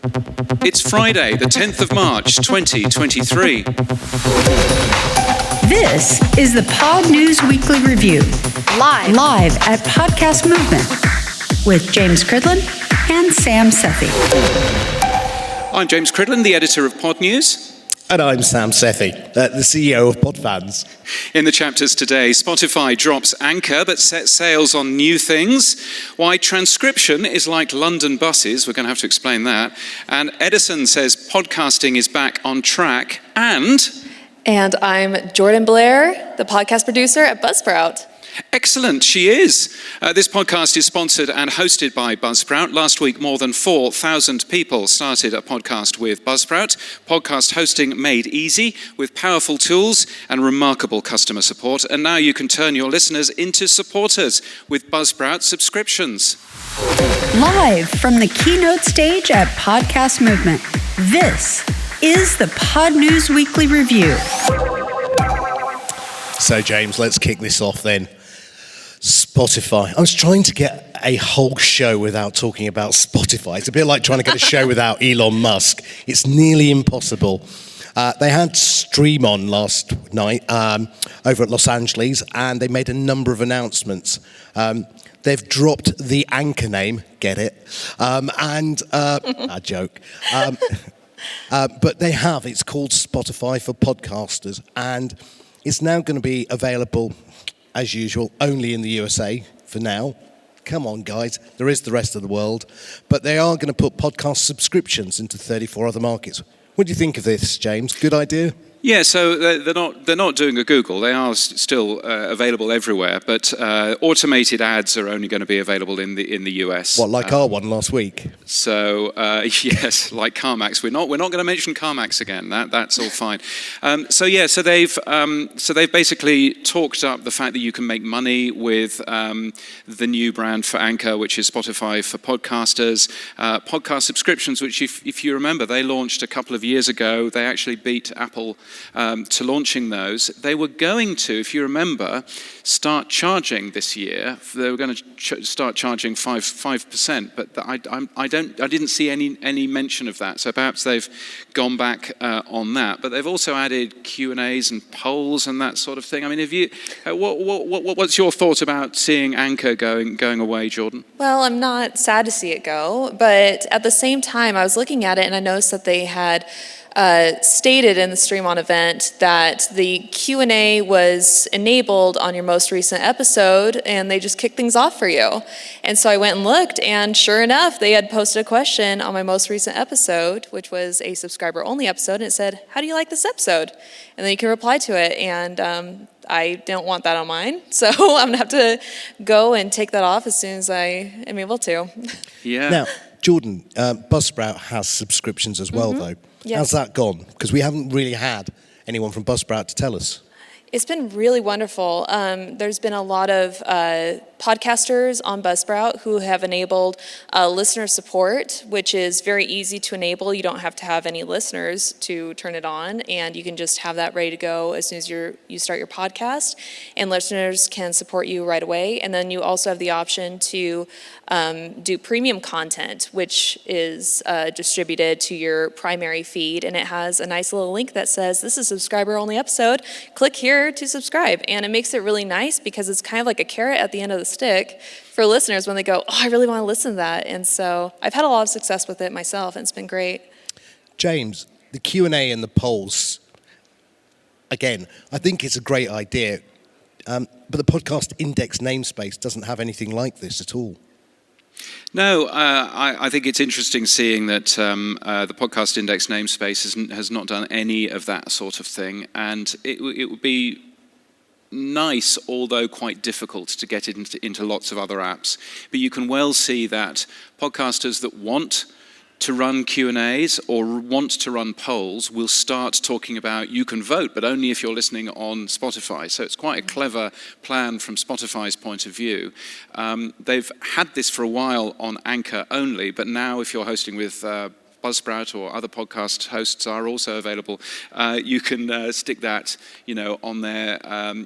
It's Friday, the 10th of March, 2023. This is the Pod News Weekly Review, live at Podcast Movement with James Cridland and Sam Sethi. I'm James Cridland, the editor of Pod News. And I'm Sam Sethi, the CEO of Podfans. In the chapters today, Spotify drops Anchor but sets sails on new things. Why transcription is like London buses, we're going to have to explain that. And Edison says podcasting is back on track. And I'm Jordan Blair, the podcast producer at Buzzsprout. Excellent, she is. This podcast is sponsored and hosted by Buzzsprout. Last week, more than 4,000 people started a podcast with Buzzsprout. Podcast hosting made easy with powerful tools and remarkable customer support. And now you can turn your listeners into supporters with Buzzsprout subscriptions. Live from the keynote stage at Podcast Movement, this is the Pod News Weekly Review. So, James, let's kick this off then. Spotify. I was trying to get a whole show without talking about Spotify. It's a bit like trying to get a show without Elon Musk. It's nearly impossible. They had Stream on last night over at Los Angeles, and they made a number of announcements. They've dropped the Anchor name, get it, a joke. But they have. It's called Spotify for Podcasters, and it's now going to be available, as usual, only in the USA for now. Come on, guys. There is the rest of the world. But they are going to put podcast subscriptions into 34 other markets. What do you think of this, James? Good idea? Yeah, so they're not doing a Google. They are still available everywhere, but automated ads are only going to be available in the US. What, like our one last week? So yes, like CarMax. We're not going to mention CarMax again. That's all fine. So they've basically talked up the fact that you can make money with the new brand for Anchor, which is Spotify for Podcasters. Podcast subscriptions, which if you remember, they launched a couple of years ago. They actually beat Apple to launching those. They were going to, if you remember, start charging this year. They were going to start charging 5%, but I didn't see any mention of that. So perhaps they've gone back on that. But they've also added Q&As and polls and that sort of thing. I mean, have you? What's your thought about seeing Anchor going away, Jordan? Well, I'm not sad to see it go, but at the same time, I was looking at it and I noticed that they had stated in the Stream On event that the Q&A was enabled on your most recent episode, and they just kicked things off for you. And so I went and looked, and sure enough, they had posted a question on my most recent episode, which was a subscriber-only episode, and it said, "How do you like this episode?" And then you can reply to it, and I don't want that on mine, so I'm gonna have to go and take that off as soon as I am able to. Yeah. Now, Jordan, Buzzsprout has subscriptions as well, though. Yes. How's that gone? Because we haven't really had anyone from Buzzsprout to tell us. It's been really wonderful. There's been a lot of podcasters on Buzzsprout who have enabled listener support, which is very easy to enable. You don't have to have any listeners to turn it on, and you can just have that ready to go as soon as you start your podcast, and listeners can support you right away. And then you also have the option to do premium content, which is distributed to your primary feed, and it has a nice little link that says, "This is a subscriber-only episode. Click here to subscribe." And it makes it really nice because it's kind of like a carrot at the end of the stick for listeners when they go, "Oh, I really want to listen to that." And so I've had a lot of success with it myself, and it's been great. James, the Q&A and the polls, again, I think it's a great idea, but the podcast index namespace doesn't have anything like this at all. No, I think it's interesting seeing that the podcast index namespace has not done any of that sort of thing, and it would be nice, although quite difficult, to get it into lots of other apps. But you can well see that podcasters that want to run Q&As or want to run polls will start talking about you can vote, but only if you're listening on Spotify. So it's quite a clever plan from Spotify's point of view. They've had this for a while on Anchor only, but now if you're hosting with Buzzsprout or other podcast hosts are also available, you can stick that, on there, on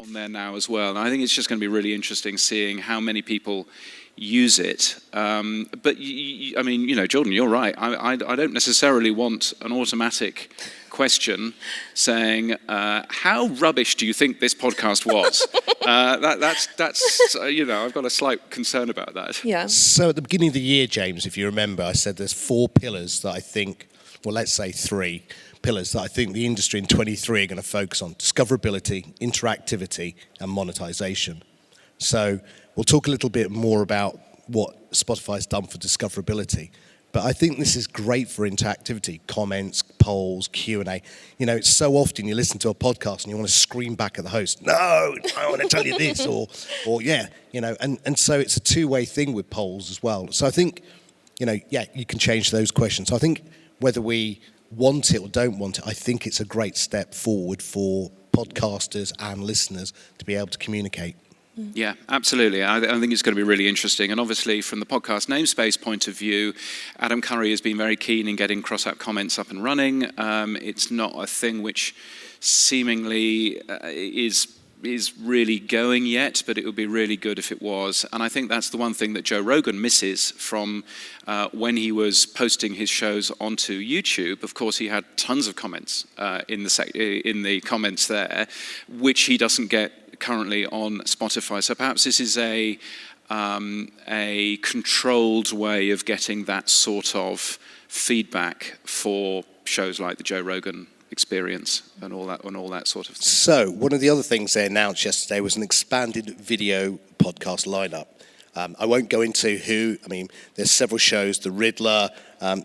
there now as well. And I think it's just going to be really interesting seeing how many people use it. But I mean, Jordan, you're right. I don't necessarily want an automatic question saying, how rubbish do you think this podcast was? That's I've got a slight concern about that. Yeah. So at the beginning of the year, James, if you remember, I said there's 4 pillars that I think, well, let's say 3 pillars that I think the industry in 23 are going to focus on: discoverability, interactivity, and monetization. So we'll talk a little bit more about what Spotify's done for discoverability. But I think this is great for interactivity, comments, polls, Q&A. It's so often you listen to a podcast and you want to scream back at the host, no, I want to tell you this, or yeah, and so it's a two-way thing with polls as well. So I think, you can change those questions. So I think whether we want it or don't want it, I think it's a great step forward for podcasters and listeners to be able to communicate. Yeah, absolutely. I think it's going to be really interesting. And obviously, from the podcast namespace point of view, Adam Curry has been very keen in getting cross-app comments up and running. It's not a thing which seemingly is really going yet, but it would be really good if it was. And I think that's the one thing that Joe Rogan misses from when he was posting his shows onto YouTube. Of course, he had tons of comments in the comments there, which he doesn't get currently on Spotify. So perhaps this is a controlled way of getting that sort of feedback for shows like the Joe Rogan Experience and all that sort of thing. So one of the other things they announced yesterday was an expanded video podcast lineup. I won't go into who. I mean, there's several shows. The Riddler,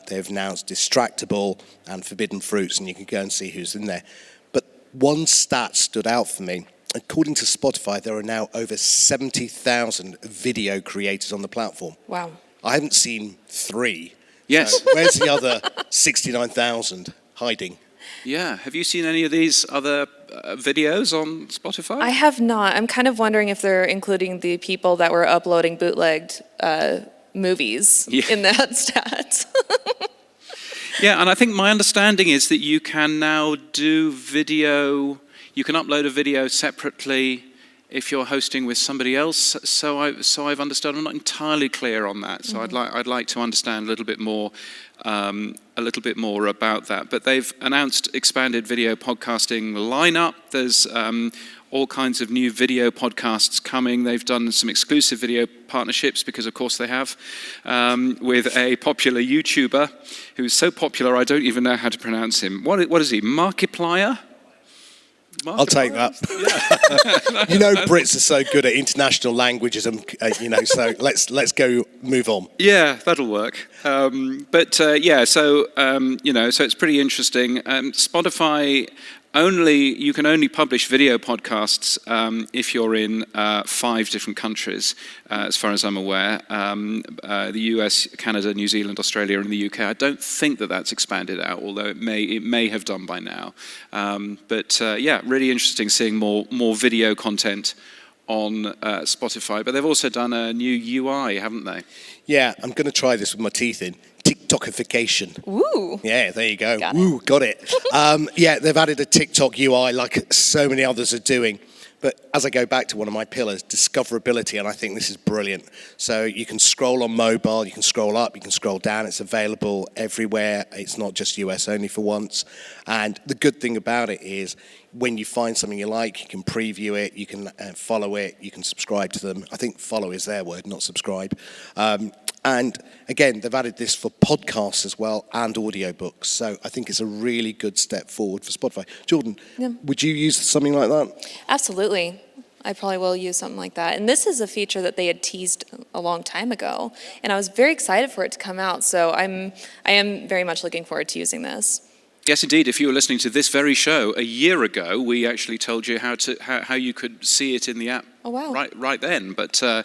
they've announced Distractable and Forbidden Fruits, and you can go and see who's in there. But one stat stood out for me. According to Spotify, there are now over 70,000 video creators on the platform. Wow. I haven't seen 3. Yes. So where's the other 69,000 hiding? Yeah. Have you seen any of these other videos on Spotify? I have not. I'm kind of wondering if they're including the people that were uploading bootlegged movies in that stat. Yeah, and I think my understanding is that you can now do video. You can upload a video separately if you're hosting with somebody else. So I've understood. I'm not entirely clear on that. So I'd like to understand a little bit more about that. But they've announced expanded video podcasting lineup. There's all kinds of new video podcasts coming. They've done some exclusive video partnerships because, of course, they have with a popular YouTuber who's so popular I don't even know how to pronounce him. What is he? Markiplier? I'll take that. Yeah. Brits are so good at international languages, and so let's go move on. Yeah, that'll work. So it's pretty interesting. Spotify you can only publish video podcasts if you're in 5 different countries, as far as I'm aware. The US, Canada, New Zealand, Australia, and the UK. I don't think that that's expanded out, although it may have done by now. Really interesting seeing more video content on Spotify. But they've also done a new UI, haven't they? Yeah, I'm going to try this with my teeth in. TikTokification. Ooh. Yeah, there you go. Got it. They've added a TikTok UI like so many others are doing. But as I go back to one of my pillars, discoverability, and I think this is brilliant. So you can scroll on mobile, you can scroll up, you can scroll down. It's available everywhere. It's not just US only for once. And the good thing about it is when you find something you like, you can preview it, you can follow it, you can subscribe to them. I think follow is their word, not subscribe. And again, they've added this for podcasts as well and audiobooks. So I think it's a really good step forward for Spotify. Jordan, would you use something like that? Absolutely. I probably will use something like that. And this is a feature that they had teased a long time ago. And I was very excited for it to come out. So I am very much looking forward to using this. Yes, indeed. If you were listening to this very show a year ago, we actually told you how you could see it in the app. Oh, wow. Right then. But so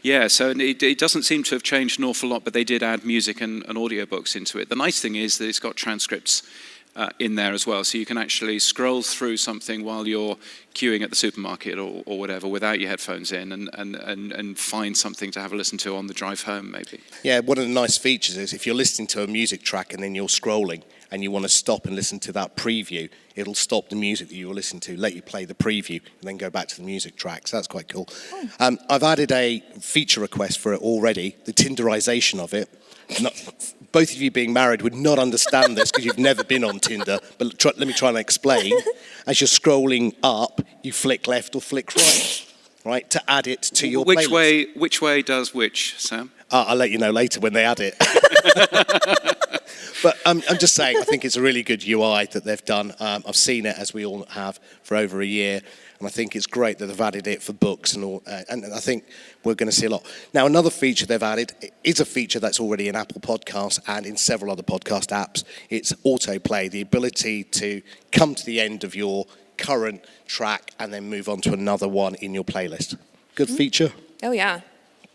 it doesn't seem to have changed an awful lot, but they did add music and audiobooks into it. The nice thing is that it's got transcripts in there as well. So you can actually scroll through something while you're queuing at the supermarket or whatever without your headphones in and find something to have a listen to on the drive home maybe. Yeah, one of the nice features is if you're listening to a music track and then you're scrolling and you want to stop and listen to that preview, it'll stop the music that you were listening to, let you play the preview, and then go back to the music track. So that's quite cool. I've added a feature request for it already, the Tinderization of it. Both of you being married would not understand this because you've never been on Tinder, but let me try and explain. As you're scrolling up, you flick left or flick right, to add it to your playlist. Which way does which, Sam? I'll let you know later when they add it. But I'm just saying, I think it's a really good UI that they've done. I've seen it, as we all have, for over a year. And I think it's great that they've added it for books and all. And I think we're going to see a lot. Now, another feature they've added is a feature that's already in Apple Podcasts and in several other podcast apps. It's autoplay, the ability to come to the end of your current track and then move on to another one in your playlist. Good feature. Oh, yeah.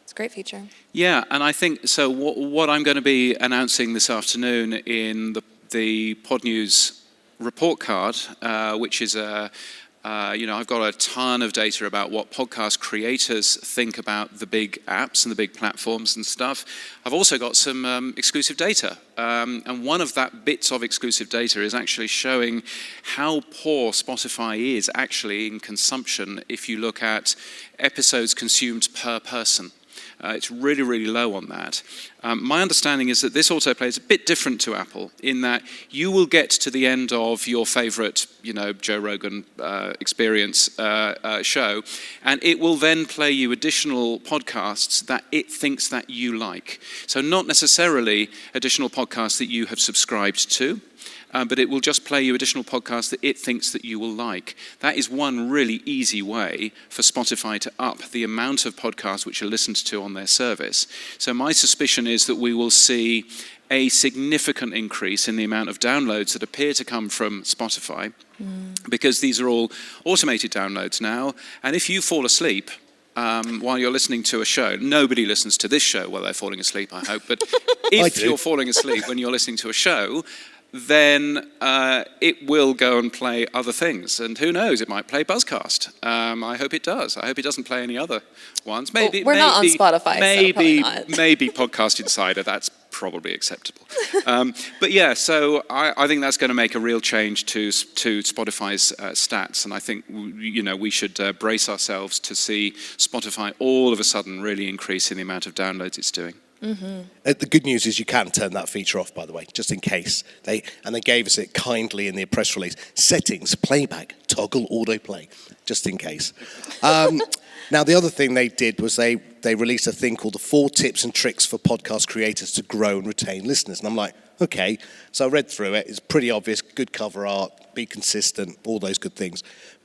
It's a great feature. Yeah, and I think, so what I'm going to be announcing this afternoon in the Pod News report card, which is I've got a ton of data about what podcast creators think about the big apps and the big platforms and stuff. I've also got some exclusive data. And one of that bits of exclusive data is actually showing how poor Spotify is actually in consumption if you look at episodes consumed per person. It's really, really low on that. My understanding is that this autoplay is a bit different to Apple in that you will get to the end of your favorite, Joe Rogan experience show, and it will then play you additional podcasts that it thinks that you like. So not necessarily additional podcasts that you have subscribed to, but it will just play you additional podcasts that it thinks that you will like. That is one really easy way for Spotify to up the amount of podcasts which are listened to on their service. So my suspicion is that we will see a significant increase in the amount of downloads that appear to come from Spotify, because these are all automated downloads now. And if you fall asleep while you're listening to a show, nobody listens to this show while they're falling asleep, I hope, but if you're falling asleep when you're listening to a show, then it will go and play other things. And who knows, it might play Buzzcast. I hope it does. I hope it doesn't play any other ones. Maybe we're not on Spotify, maybe, so probably not. Maybe Podcast Insider, that's probably acceptable. But yeah, so I think that's going to make a real change to Spotify's stats. And I think, we should brace ourselves to see Spotify all of a sudden really increase in the amount of downloads it's doing. Mm-hmm. The good news is you can turn that feature off, by the way, just in case. They gave us it kindly in their press release. Settings, playback, toggle autoplay, just in case. Now, the other thing they did was they released a thing called the 4 Tips and Tricks for Podcast Creators to Grow and Retain Listeners. And I'm like, okay. So I read through it. It's pretty obvious, good cover art, be consistent, all those good things.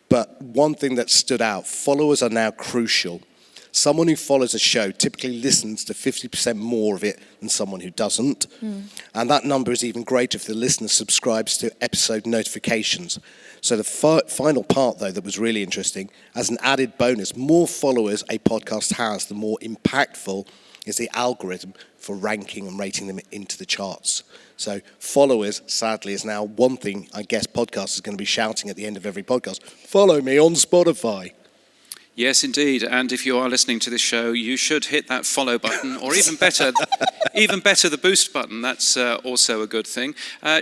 But one thing that stood out, followers are now crucial. Someone who follows a show typically listens to 50% more of it than someone who doesn't. And that number is even greater if the listener subscribes to episode notifications. So the final part, though, that was really interesting, as an added bonus, more followers a podcast has, the more impactful is the algorithm for ranking and rating them into the charts. So followers, sadly, is now one thing I guess podcasters are going to be shouting at the end of every podcast. Follow me on Spotify. Yes, indeed. And if you are listening to this show, you should hit that follow button, or even better, the boost button. That's also a good thing.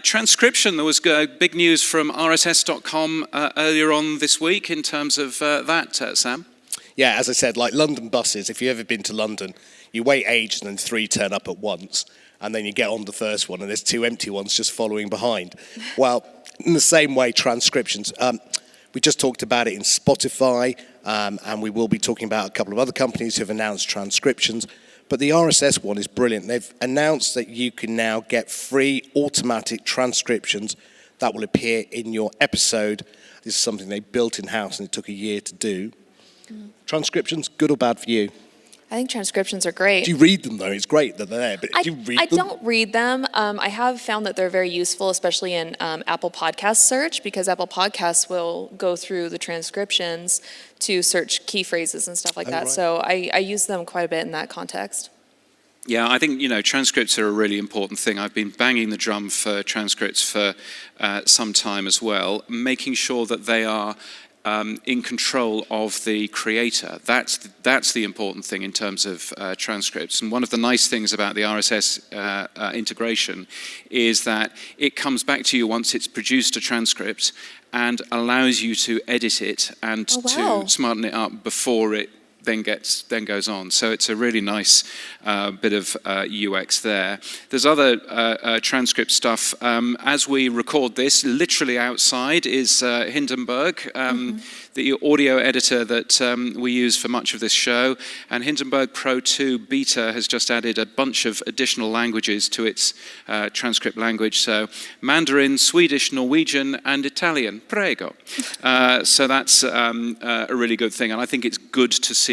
Transcription, there was big news from RSS.com earlier on this week in terms of that, Sam. Yeah, as I said, like London buses, if you've ever been to London, you wait ages and then 3 turn up at once, and then you get on the first one and there's 2 empty ones just following behind. Well, in the same way, transcriptions. We just talked about it in Spotify, and we will be talking about a couple of other companies who have announced transcriptions. But the RSS one is brilliant. They've announced that you can now get free automatic transcriptions that will appear in your episode. This is something they built in-house, and it took a year to do. Transcriptions, good or bad for you? I think transcriptions are great. Do you read them, though? It's great that they're there, but do you read them? I don't read them. I have found that they're very useful, especially in Apple Podcast search, because Apple Podcasts will go through the transcriptions to search key phrases and stuff like that. Right. So I use them quite a bit in that context. Yeah, I think, transcripts are a really important thing. I've been banging the drum for transcripts for some time as well, making sure that they are in control of the creator. That's the important thing in terms of transcripts. And one of the nice things about the RSS integration is that it comes back to you once it's produced a transcript and allows you to edit it and to smarten it up before it then goes on. So it's a really nice bit of UX there. There's other transcript stuff. As we record this, literally outside is Hindenburg, the audio editor that we use for much of this show. And Hindenburg Pro 2 Beta has just added a bunch of additional languages to its transcript language. So Mandarin, Swedish, Norwegian, and Italian. Prego. So that's a really good thing. And I think it's good to see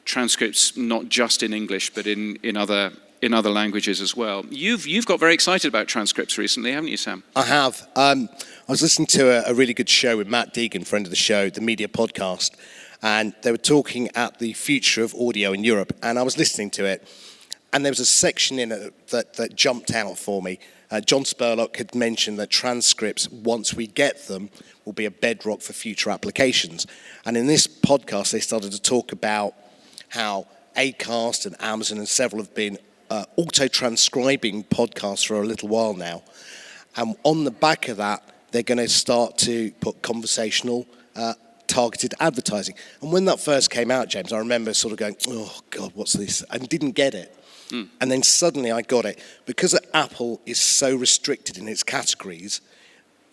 transcripts not just in English, but in other languages as well. You've got very excited about transcripts recently, haven't you, Sam? I have. I was listening to a really good show with Matt Deegan, friend of the show, the Media Podcast, and they were talking at the future of audio in Europe, and I was listening to it, and there was a section in it that jumped out for me. John Spurlock had mentioned that transcripts, once we get them, will be a bedrock for future applications. And in this podcast, they started to talk about how Acast and Amazon and several have been auto-transcribing podcasts for a little while now. And on the back of that, they're going to start to put conversational targeted advertising. And when that first came out, James, I remember sort of going, oh, God, what's this? And didn't get it. And then suddenly I got it. Because Apple is so restricted in its categories,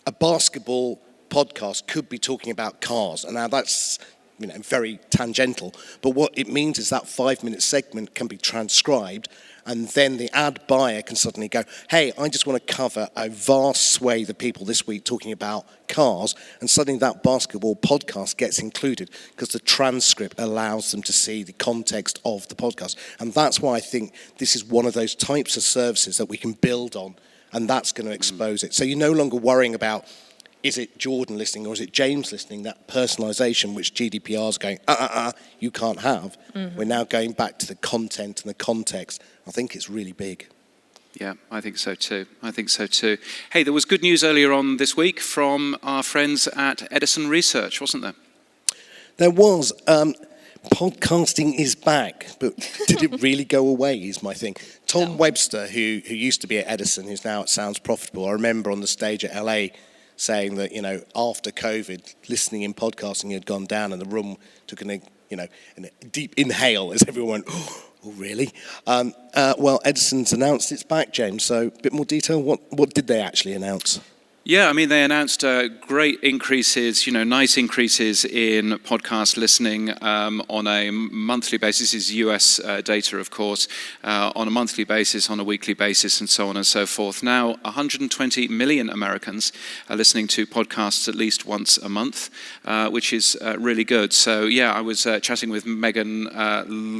a basketball podcast could be talking about cars. And now that's very tangential. But what it means is that 5-minute segment can be transcribed, and then the ad buyer can suddenly go, hey, I just want to cover a vast swathe of people this week talking about cars, and suddenly that basketball podcast gets included because the transcript allows them to see the context of the podcast. And that's why I think this is one of those types of services that we can build on, and that's going to expose it. So you're no longer worrying about, is it Jordan listening or is it James listening? That personalization which GDPR is going, you can't have. We're now going back to the content and the context. I think it's really big. Yeah, I think so too. Hey, there was good news earlier on this week from our friends at Edison Research, wasn't there? There was. Podcasting is back, but did it really go away is my thing. Tom Webster, who used to be at Edison, who's now at Sounds Profitable, I remember on the stage at LA saying that, after COVID, listening in podcasting had gone down and the room took a deep inhale as everyone went, oh, really? Well, Edison's announced it's back, James, so a bit more detail. What did they actually announce? Yeah, I mean, they announced great increases, nice increases in podcast listening on a monthly basis. This is US data, of course, on a monthly basis, on a weekly basis, and so on and so forth. Now, 120 million Americans are listening to podcasts at least once a month, which is really good. So, yeah, I was chatting with Megan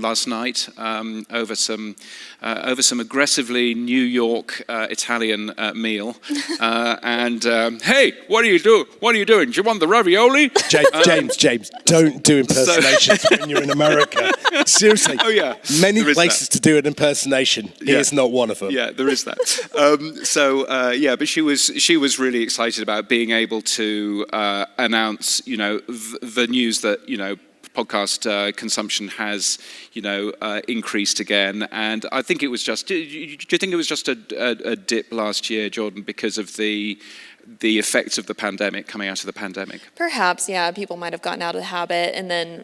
last night over some aggressively New York Italian meal, and hey, what are you doing? Do you want the ravioli? James, don't do impersonations when you're in America. Seriously. Oh yeah. Many places to do an impersonation. Here's not one of them. Yeah, there is that. But she was really excited about being able to announce, the news that, podcast consumption has, increased again, and I think it was just. Do you think it was just a dip last year, Jordan, because of the effects of the pandemic, coming out of the pandemic? Perhaps, yeah. People might have gotten out of the habit, and then,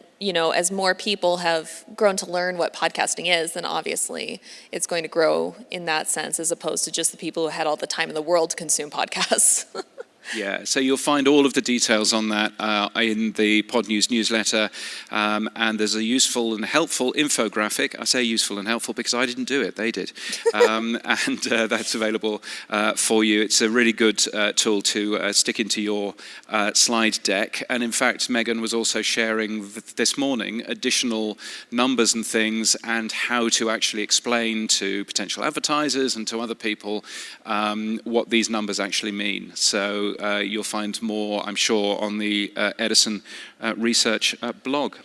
as more people have grown to learn what podcasting is, then obviously it's going to grow in that sense, as opposed to just the people who had all the time in the world to consume podcasts. Yeah, so you'll find all of the details on that in the Pod News newsletter, and there's a useful and helpful infographic. I say useful and helpful because I didn't do it, they did, and that's available for you. It's a really good tool to stick into your slide deck, and in fact, Megan was also sharing this morning additional numbers and things and how to actually explain to potential advertisers and to other people what these numbers actually mean. So you'll find more, I'm sure, on the Edison Research blog.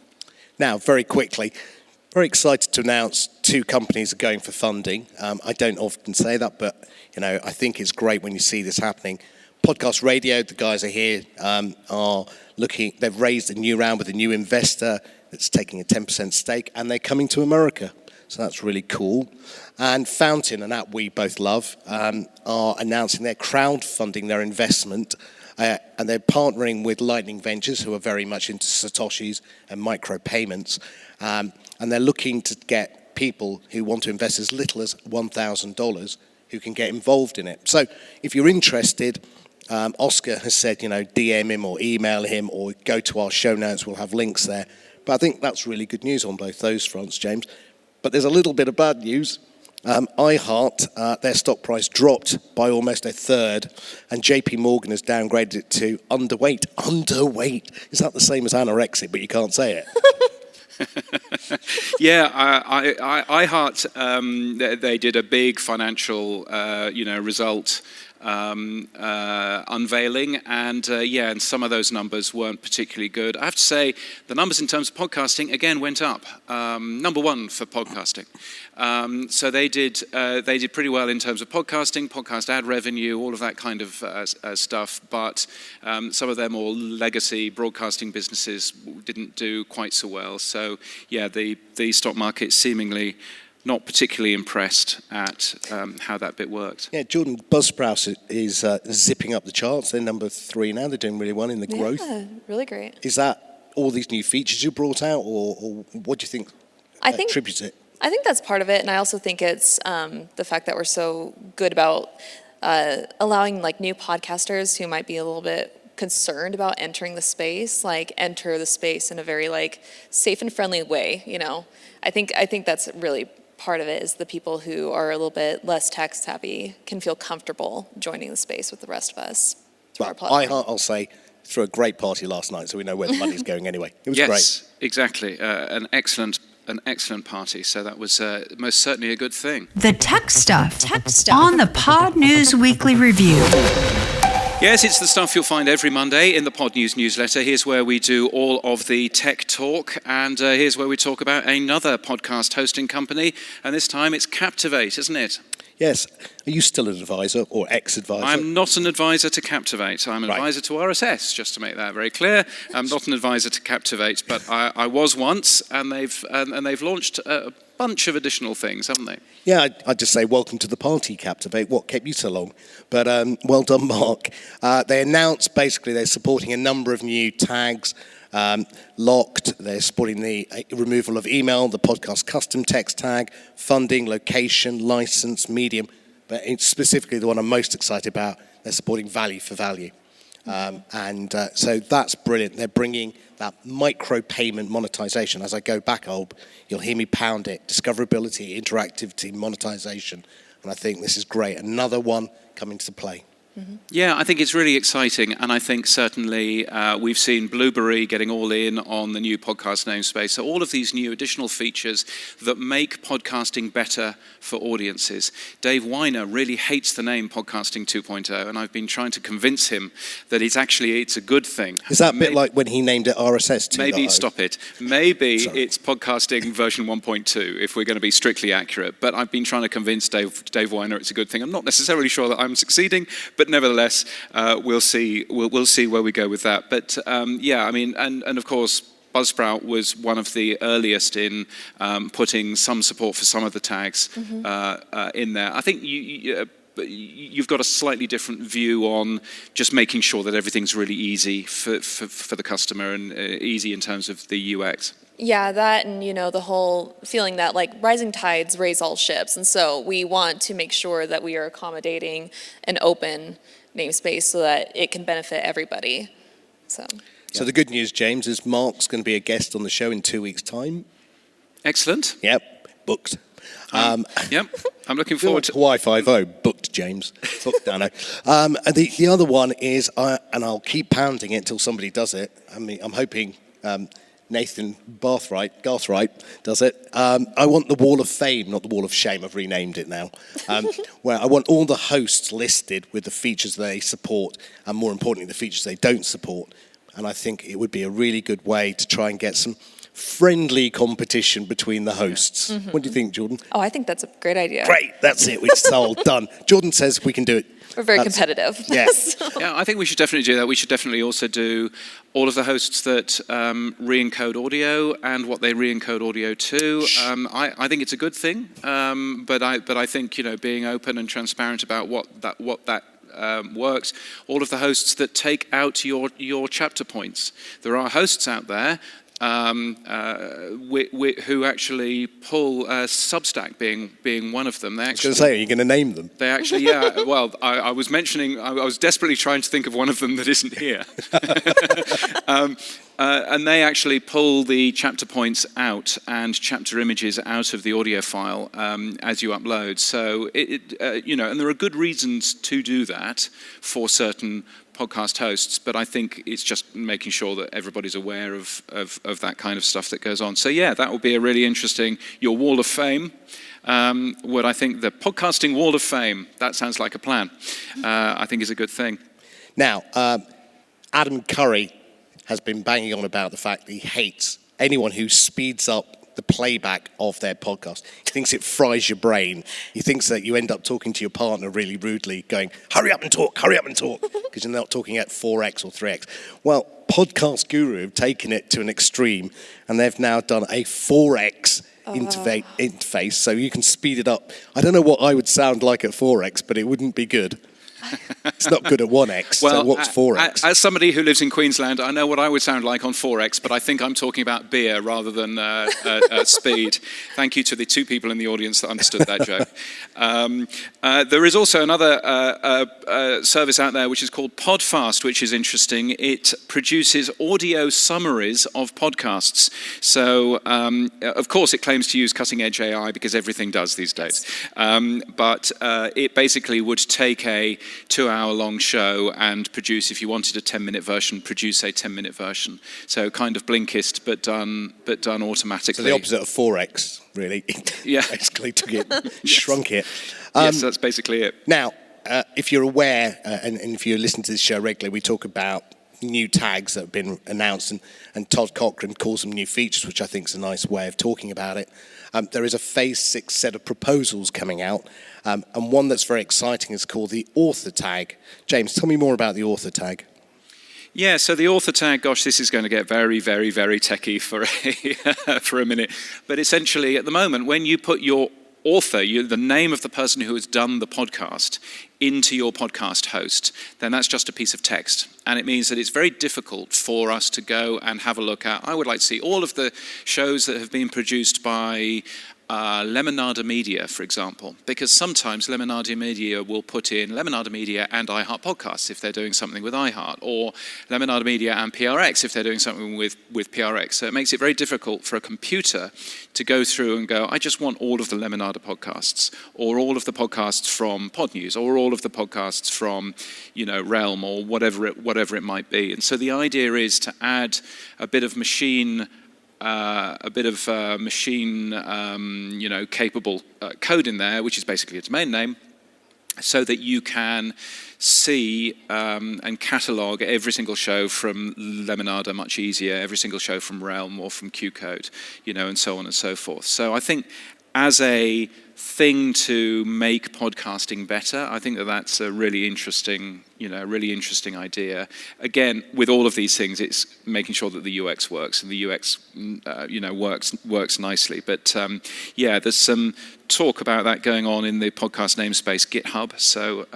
Now, very quickly, Very excited to announce 2 companies are going for funding. I don't often say that, but I think it's great when you see this happening. Podcast Radio, the guys are here, are looking. They've raised a new round with a new investor that's taking a 10% stake, and they're coming to America. So that's really cool. And Fountain, an app we both love, are announcing they're crowdfunding their investment, and they're partnering with Lightning Ventures, who are very much into Satoshis and micropayments. And they're looking to get people who want to invest as little as $1,000 who can get involved in it. So if you're interested, Oscar has said, DM him or email him or go to our show notes. We'll have links there. But I think that's really good news on both those fronts, James. But there's a little bit of bad news. iHeart, their stock price dropped by almost a third, and JP Morgan has downgraded it to underweight. Underweight. Is that the same as anorexic, but you can't say it? Yeah, iHeart, they did a big financial, result unveiling, and some of those numbers weren't particularly good. I have to say, the numbers in terms of podcasting again went up. Number 1 for podcasting. So they did pretty well in terms of podcasting, podcast ad revenue, all of that kind of stuff. But some of their more legacy broadcasting businesses didn't do quite so well. So yeah, the stock market seemingly not particularly impressed at how that bit worked. Yeah, Jordan, Buzzsprout is zipping up the charts. They're number 3 now. They're doing really well in the growth. Yeah, really great. Is that all these new features you brought out, or what do you think attributes it? I think that's part of it, and I also think it's the fact that we're so good about allowing new podcasters who might be a little bit concerned about entering the space, enter the space in a very safe and friendly way. I think that's really part of it, is the people who are a little bit less tech savvy can feel comfortable joining the space with the rest of us. I'll say, threw a great party last night, so we know where the money's going anyway. It was great. Yes, exactly. An excellent party. So that was most certainly a good thing. The tech stuff on the Pod News Weekly Review. Yes, it's the stuff you'll find every Monday in the Pod News newsletter. Here's where we do all of the tech talk, and here's where we talk about another podcast hosting company, and this time it's Captivate, isn't it? Yes. Are you still an advisor or ex-advisor? I'm not an advisor to Captivate. I'm an advisor to RSS, just to make that very clear. I'm not an advisor to Captivate, but I was once, and they've launched a bunch of additional things, haven't they? Yeah, I'd just say welcome to the party, Captivate. What kept you so long? But well done, Mark. They announced basically they're supporting a number of new tags. Locked, they're supporting the removal of email, the podcast custom text tag, funding, location, license, medium. But it's specifically the one I'm most excited about, they're supporting value for value. So that's brilliant. They're bringing that micropayment monetization. As I go back, you'll hear me pound it. Discoverability, interactivity, monetization. And I think this is great. Another one coming to play. Mm-hmm. Yeah, I think it's really exciting, and I think certainly we've seen Blueberry getting all in on the new podcast namespace. So all of these new additional features that make podcasting better for audiences. Dave Weiner really hates the name Podcasting 2.0, and I've been trying to convince him that it's a good thing. Is that a bit like when he named it RSS 2.0? Maybe stop it. Maybe it's podcasting version 1.2 if we're going to be strictly accurate. But I've been trying to convince Dave Weiner it's a good thing. I'm not necessarily sure that I'm succeeding, but nevertheless, we'll see where we go with that. But and of course, Buzzsprout was one of the earliest in putting some support for some of the tags in there. I think you've got a slightly different view on just making sure that everything's really easy for the customer and easy in terms of the UX. Yeah, that and the whole feeling that rising tides raise all ships, and so we want to make sure that we are accommodating an open namespace so that it can benefit everybody. So the good news, James, is Mark's going to be a guest on the show in 2 weeks' time. Excellent. Yep, booked. Yep, I'm looking forward to Hawaii 5-0, booked, James. Booked, Dano. And the other one is, and I'll keep pounding it until somebody does it. I mean, I'm hoping Nathan Garthright does it. I want the Wall of Fame, not the Wall of Shame. I've renamed it now. Where I want all the hosts listed with the features they support, and more importantly, the features they don't support. And I think it would be a really good way to try and get some friendly competition between the hosts. What do you think, Jordan? Oh, I think that's a great idea. Great, that's it. It's all done. Jordan says we can do it. We're very That's- competitive. Yes. Yeah, I think we should definitely do that. We should definitely also do all of the hosts that re-encode audio and what they re-encode audio to. I think it's a good thing, but I think being open and transparent about what that works. All of the hosts that take out your chapter points. There are hosts out there who actually pull Substack being one of them. I was going to say, are you going to name them? They actually, yeah. Well, I was desperately trying to think of one of them that isn't here. And they actually pull the chapter points out and chapter images out of the audio file as you upload. So, and there are good reasons to do that for certain podcast hosts, but I think it's just making sure that everybody's aware of that kind of stuff that goes on. So yeah, that will be a really interesting, your wall of fame. What I think the podcasting wall of fame, that sounds like a plan, I think is a good thing. Now, Adam Curry has been banging on about the fact that he hates anyone who speeds up the playback of their podcast. He thinks it fries your brain. He thinks that you end up talking to your partner really rudely, going, hurry up and talk, because you're not talking at 4x or 3x. Well, Podcast Guru have taken it to an extreme, and they've now done a 4x interface, so you can speed it up. I don't know what I would sound like at 4x, but it wouldn't be good. It's not good at 1x, well, so what's 4x? As somebody who lives in Queensland, I know what I would sound like on 4x, but I think I'm talking about beer rather than speed. Thank you to the two people in the audience that understood that joke. There is also another service out there which is called Podfast, which is interesting. It produces audio summaries of podcasts. So, of course, it claims to use cutting-edge AI because everything does these days. But it basically would take a 2-hour-long show and produce, if you wanted a 10-minute version, produce a 10-minute version. So kind of Blinkist, but done automatically. So the opposite of 4x, really. Yeah. Basically took it, shrunk it. Yes, that's basically it. Now, if you're aware, and if you listen to this show regularly, we talk about new tags that have been announced, and Todd Cochran calls them new features, which I think is a nice way of talking about it. There is a Phase 6 set of proposals coming out, and one that's very exciting is called the author tag. James, tell me more about the author tag. Yeah, so the author tag, gosh, this is going to get very, very, very techie for a minute. But essentially, at the moment, when you put your author, the name of the person who has done the podcast, into your podcast host, then that's just a piece of text. And it means that it's very difficult for us to go and have a look at, I would like to see all of the shows that have been produced by Lemonada Media, for example, because sometimes Lemonada Media will put in Lemonada Media and iHeart Podcasts if they're doing something with iHeart, or Lemonada Media and PRX if they're doing something with PRX. So it makes it very difficult for a computer to go through and go, I just want all of the Lemonada podcasts, or all of the podcasts from Pod News, or all of the podcasts from, Realm, or whatever it might be. And so the idea is to add a bit of machine capable code in there, which is basically a domain name, so that you can see and catalog every single show from Lemonada much easier, every single show from Realm or from Qcode, and so on and so forth. So I think as a thing to make podcasting better, I think that's a really interesting idea. Again, with all of these things, it's making sure that the UX works, and the UX, works nicely. But there's some talk about that going on in the podcast namespace GitHub. So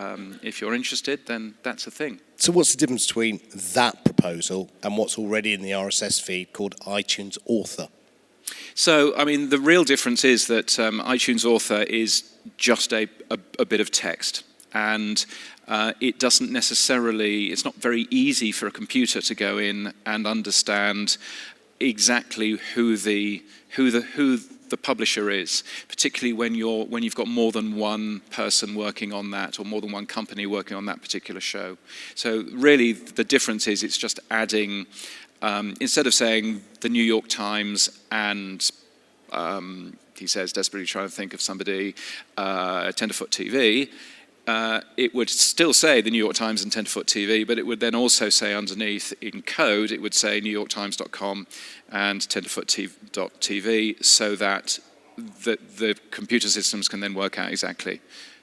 if you're interested, then that's a thing. So what's the difference between that proposal and what's already in the RSS feed called iTunes Author? So, the real difference is that iTunes Author is just a bit of text, and it doesn't necessarily, it's not very easy for a computer to go in and understand exactly who the publisher is, particularly when you've got more than one person working on that, or more than one company working on that particular show. So really, the difference is it's just adding. Instead of saying the New York Times and, he says, desperately trying to think of somebody, Tenderfoot TV, it would still say the New York Times and Tenterfoot TV, but it would then also say underneath in code, it would say newyorktimes.com and tenterfoot.tv, so that the computer systems can then work out exactly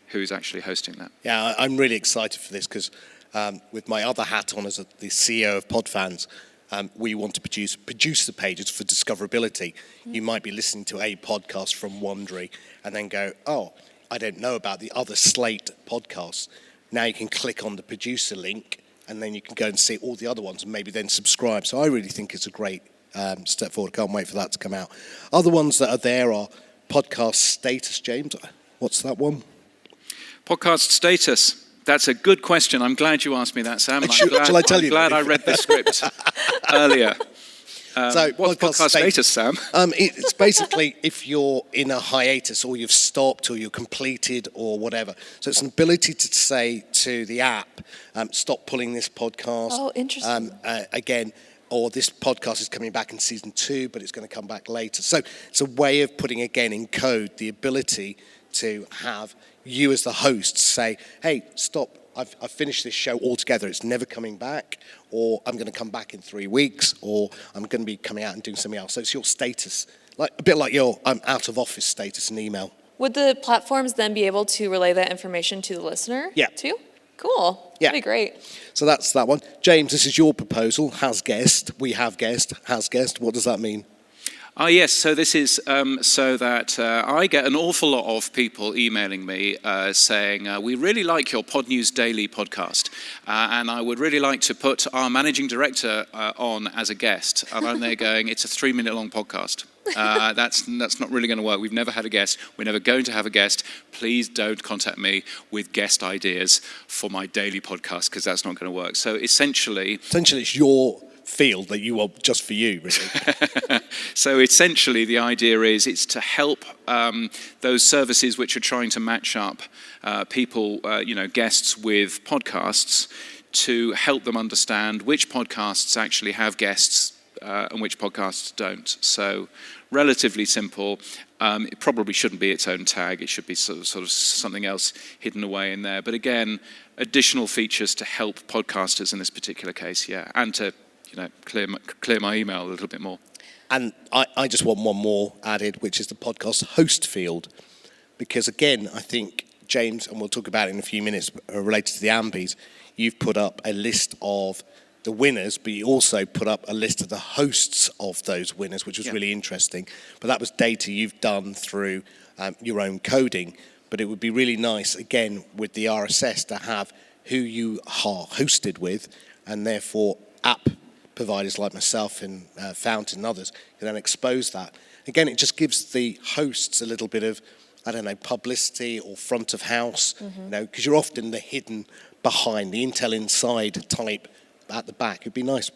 who's actually hosting that. Yeah, I'm really excited for this because with my other hat on as the CEO of Podfans, we want to produce the pages for discoverability. You might be listening to a podcast from Wondery and then go, oh, I don't know about the other Slate podcasts. Now you can click on the producer link and then you can go and see all the other ones and maybe then subscribe. So I really think it's a great step forward. Can't wait for that to come out. Other ones that are there are podcast status, James. What's that one? Podcast status. That's a good question. I'm glad you asked me that, Sam. Shall I tell you? I'm glad I read the script earlier. So what's podcast status, Sam? It's basically if you're in a hiatus or you've stopped or you're completed or whatever. So it's an ability to say to the app, stop pulling this podcast. Oh, interesting. Again, or this podcast is coming back in season 2, but it's going to come back later. So it's a way of putting, again, in code, the ability to have you as the host say, hey, stop, I've finished this show altogether, it's never coming back, or I'm going to come back in 3 weeks, or I'm going to be coming out and doing something else. So it's your status, like a bit like your out of office status in email. Would the platforms then be able to relay that information to the listener? Yeah. Too? Cool. Yeah. That'd be great. So that's that one. James, this is your proposal. Has guest. We have guest. Has guest. What does that mean? Yes, so this is so that I get an awful lot of people emailing me saying, we really like your Pod News Daily podcast, and I would really like to put our managing director on as a guest. And I'm there going, it's a 3-minute long podcast. That's not really going to work. We've never had a guest. We're never going to have a guest. Please don't contact me with guest ideas for my daily podcast because that's not going to work. So essentially, it's your field that you want just for you, really. So essentially, the idea is it's to help those services which are trying to match up people, guests with podcasts, to help them understand which podcasts actually have guests and which podcasts don't. So relatively simple. It probably shouldn't be its own tag. It should be sort of something else hidden away in there. But again, additional features to help podcasters in this particular case, yeah, and to clear my email a little bit more. And I just want one more added, which is the podcast host field. Because again, I think, James, and we'll talk about it in a few minutes, related to the AMBIs, you've put up a list of the winners, but you also put up a list of the hosts of those winners, which was really interesting. But that was data you've done through your own coding. But it would be really nice, again, with the RSS to have who you are hosted with, and therefore app providers like myself and Fountain and others can then expose that. Again, it just gives the hosts a little bit of, publicity or front of house, because you're often the hidden behind, the Intel Inside type at the back. It'd be nice.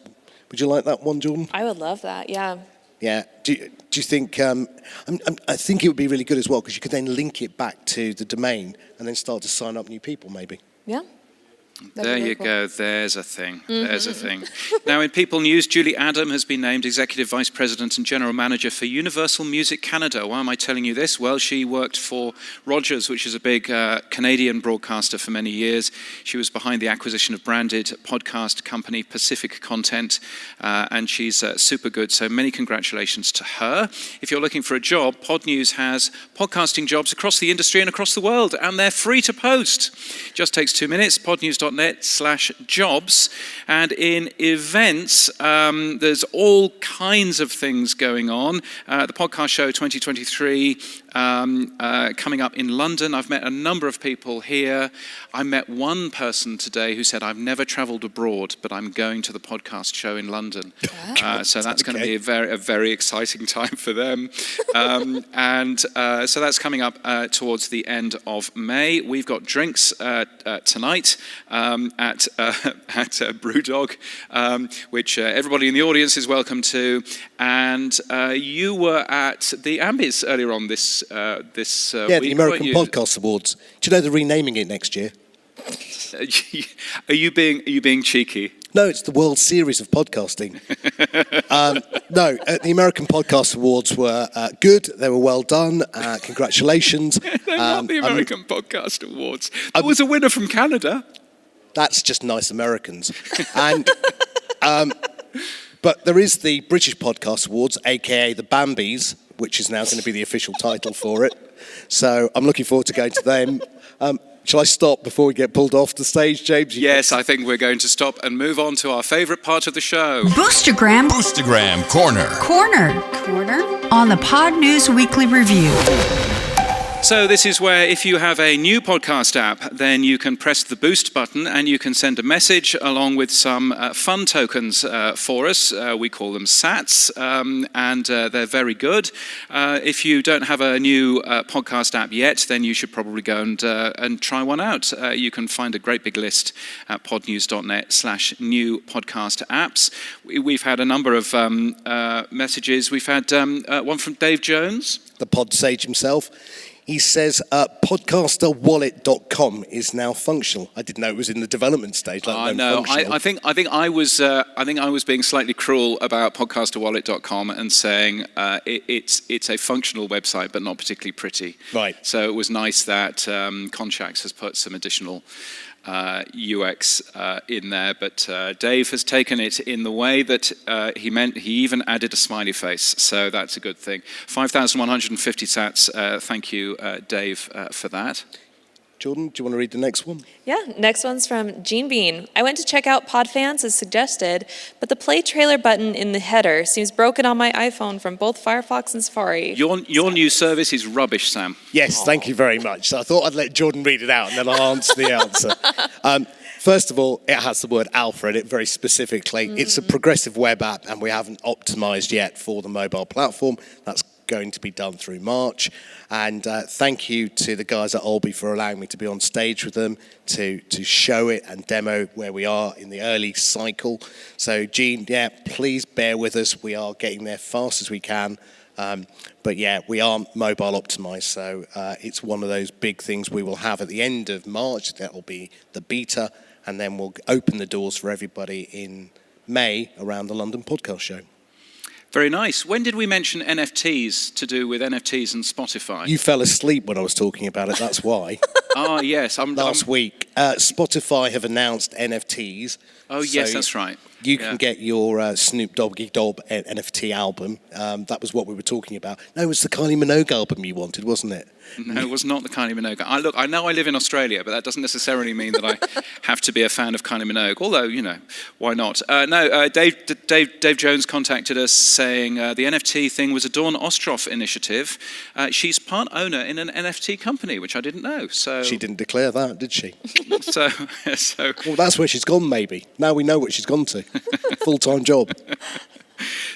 Would you like that one, Jordan? I would love that, yeah. Yeah. Do you think, I think it would be really good as well, because you could then link it back to the domain and then start to sign up new people, maybe. Yeah. There you go. There's a thing. There's a thing. Now, in People News, Julie Adam has been named Executive Vice President and General Manager for Universal Music Canada. Why am I telling you this? Well, she worked for Rogers, which is a big Canadian broadcaster, for many years. She was behind the acquisition of branded podcast company Pacific Content, and she's super good. So many congratulations to her. If you're looking for a job, Pod News has podcasting jobs across the industry and across the world, and they're free to post. Just takes 2 minutes. podnews.net/jobs. And in events, there's all kinds of things going on. The Podcast Show 2023 coming up in London. I've met a number of people here. I met one person today who said, I've never traveled abroad, but I'm going to the Podcast Show in London. So that's going to be a very exciting time for them. So that's coming up towards the end of May. We've got drinks tonight at Brewdog, which everybody in the audience is welcome to. And you were at the AMBIs earlier on this week. The American Podcast Awards. Do you know they're renaming it next year? Are you being cheeky? No, it's the World Series of podcasting. No, the American Podcast Awards were good. They were well done. Congratulations. They're not the American Podcast Awards. There was a winner from Canada. That's just nice Americans. And but there is the British Podcast Awards, aka the Bambies, which is now going to be the official title for it. So I'm looking forward to going to them. Shall I stop before we get pulled off the stage, James? Yes, I think we're going to stop and move on to our favourite part of the show. Boostergram Corner. Corner on the Pod News Weekly Review. So this is where if you have a new podcast app, then you can press the boost button and you can send a message along with some fun tokens for us. We call them sats, and they're very good. If you don't have a new podcast app yet, then you should probably go and try one out. You can find a great big list at podnews.net/new podcast apps. We've had a number of messages. We've had one from Dave Jones. The pod sage himself. He says podcasterwallet.com is now functional. I didn't know it was in the development stage. No, I think I was being slightly cruel about podcasterwallet.com and saying it's a functional website but not particularly pretty. Right. So it was nice that Conchax has put some additional UX in there, but Dave has taken it in the way that he meant. He even added a smiley face, so that's a good thing. 5,150 sats. Thank you, Dave, for that. Jordan, do you want to read the next one? Yeah, next one's from Gene Bean. I went to check out Podfans as suggested, but the play trailer button in the header seems broken on my iPhone from both Firefox and Safari. Your new service is rubbish, Sam. Yes, Thank you very much. So I thought I'd let Jordan read it out and then I'll answer the answer. First of all, it has the word alpha in it very specifically. It's a progressive web app and we haven't optimized yet for the mobile platform. That's going to be done through March. And thank you to the guys at Olby for allowing me to be on stage with them to show it and demo where we are in the early cycle. So Gene, please bear with us. We are getting there fast as we can. But we are mobile optimized. So it's one of those big things we will have at the end of March. That will be the beta. And then we'll open the doors for everybody in May around the London Podcast Show. Very nice. When did we mention NFTs to do with NFTs and Spotify? You fell asleep when I was talking about it, that's why. Yes. Last week, Spotify have announced NFTs. Oh, so yes, that's right. You can get your Snoop Doggy Dogg NFT album. That was what we were talking about. No, it was the Kylie Minogue album you wanted, wasn't it? No, it was not the Kylie Minogue. I know I live in Australia, but that doesn't necessarily mean that I have to be a fan of Kylie Minogue. Although, why not? Dave Jones contacted us saying the NFT thing was a Dawn Ostroff initiative. She's part owner in an NFT company, which I didn't know. So she didn't declare that, did she? so. Well, that's where she's gone. Maybe now we know what she's gone to. Full-time job.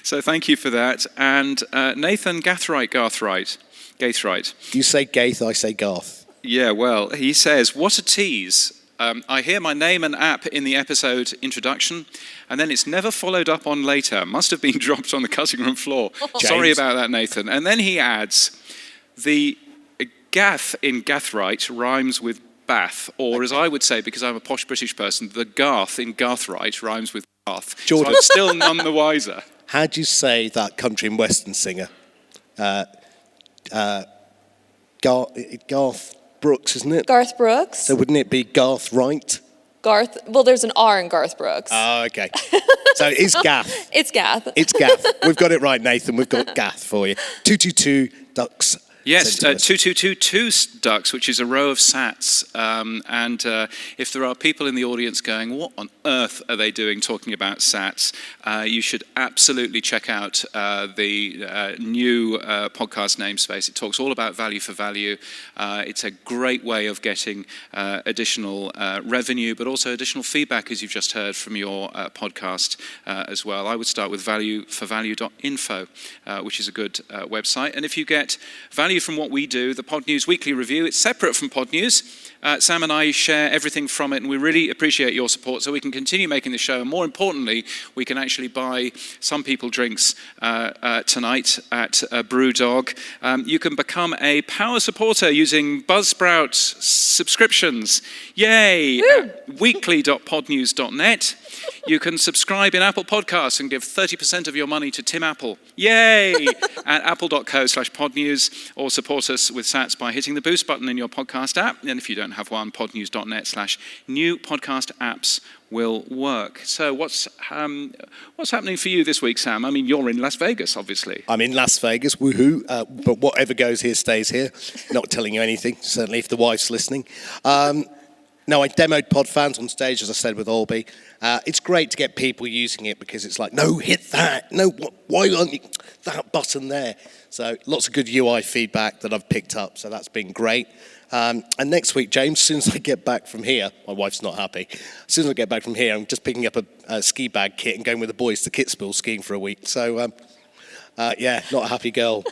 So thank you for that. And Nathan Gaithright. You say Gaith, I say Garth. Yeah, well, he says, what a tease. I hear my name and app in the episode introduction, and then it's never followed up on later. Must have been dropped on the cutting room floor. Sorry about that, Nathan. And then he adds, the Gath in Gaithright rhymes with Bath, or as I would say, because I'm a posh British person, the Garth in Garthright rhymes with Bath. Jordan. So I'm still none the wiser. How do you say that country and western singer? Garth Brooks, isn't it? Garth Brooks. So wouldn't it be Garth Wright? Well, there's an R in Garth Brooks. Oh, okay. So it's Gath. It's Gath. It's Gath. We've got it right, Nathan. We've got Gath for you. 222 ducks. Yes, 2222 ducks, which is a row of sats. And if there are people in the audience going, what on earth are they doing talking about sats? You should absolutely check out the new podcast namespace. It talks all about value for value. It's a great way of getting additional revenue, but also additional feedback, as you've just heard from your podcast as well. I would start with valueforvalue.info, which is a good website. And if you get value from what we do, the Pod News Weekly Review, it's separate from Pod News. Sam and I share everything from it, and we really appreciate your support so we can continue making the show. And more importantly, we can actually buy some people drinks tonight at Brewdog. You can become a power supporter using Buzzsprout subscriptions. Yay! At weekly.podnews.net. You can subscribe in Apple Podcasts and give 30% of your money to Tim Apple. Yay! At apple.co/podnews, or support us with sats by hitting the boost button in your podcast app. And if you don't have one, podnews.net/new podcast apps will work. So what's happening for you this week, Sam? I mean, you're in Las Vegas, obviously. I'm in Las Vegas, woohoo. But whatever goes here stays here. Not telling you anything, certainly if the wife's listening. No, I demoed Podfans on stage, as I said, with Olby. It's great to get people using it because it's like, no, hit that. No, why aren't you? That button there. So lots of good UI feedback that I've picked up. So that's been great. And next week, James, as soon as I get back from here, my wife's not happy. As soon as I get back from here, I'm just picking up a ski bag kit and going with the boys to Kitzbühel skiing for a week. So, yeah, not a happy girl.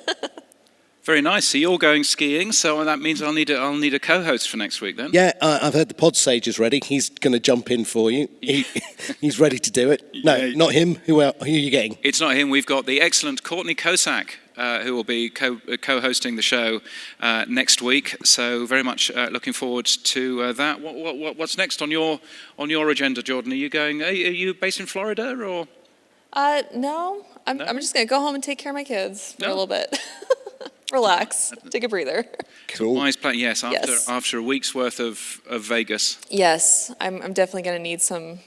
Very nice. So you're going skiing, so that means I'll need a co-host for next week then. Yeah, I've heard the pod sage is ready. He's going to jump in for you. He's ready to do it. No, not him. Who are you getting? It's not him. We've got the excellent Courtney Kosak, who will be co-hosting the show next week. So very much looking forward to that. What's next on your agenda, Jordan? Are you based in Florida or? No, I'm just going to go home and take care of my kids for a little bit. Relax, take a breather. Cool. Wise plan. Yes, after a week's worth of Vegas. Yes, I'm definitely going to need some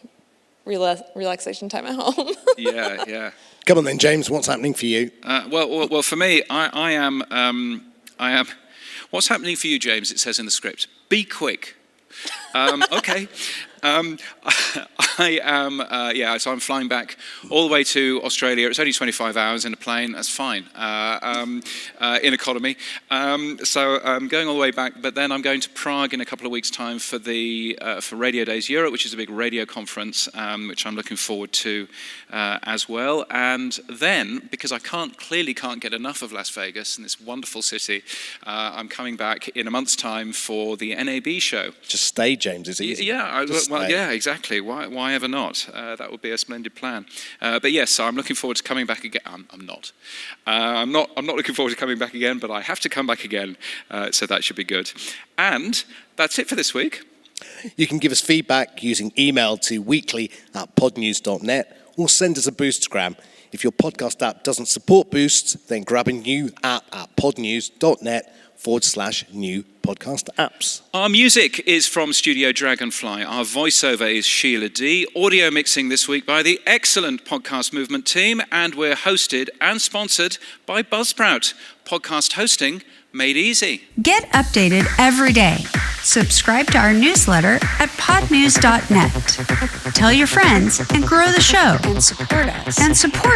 relaxation time at home. Yeah. Come on then, James. What's happening for you? Well, for me, I am. What's happening for you, James? It says in the script. Be quick. Okay. I am, so I'm flying back all the way to Australia. It's only 25 hours in a plane. That's fine, in economy. So I'm going all the way back, but then I'm going to Prague in a couple of weeks' time for Radio Days Europe, which is a big radio conference, which I'm looking forward to as well. And then, because I clearly can't get enough of Las Vegas and this wonderful city, I'm coming back in a month's time for the NAB show. Just stay, James. It's easy. Yeah, yeah, exactly. Why ever not? That would be a splendid plan. But yes, so I'm looking forward to coming back again. I'm not looking forward to coming back again, but I have to come back again. So that should be good. And that's it for this week. You can give us feedback using email to weekly@podnews.net or send us a Boostgram. If your podcast app doesn't support Boosts, then grab a new app at podnews.net/new podcast apps. Our music is from Studio Dragonfly. Our voiceover is Sheila D. Audio mixing this week by the excellent Podcast Movement team, and we're hosted and sponsored by Buzzsprout. Podcast hosting made easy. Get updated every day. Subscribe to our newsletter at podnews.net. Tell your friends and grow the show. And support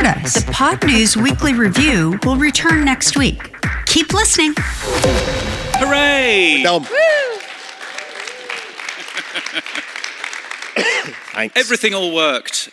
us. The Pod News Weekly Review will return next week. Keep listening. Hooray! Done. Thanks. Everything all worked.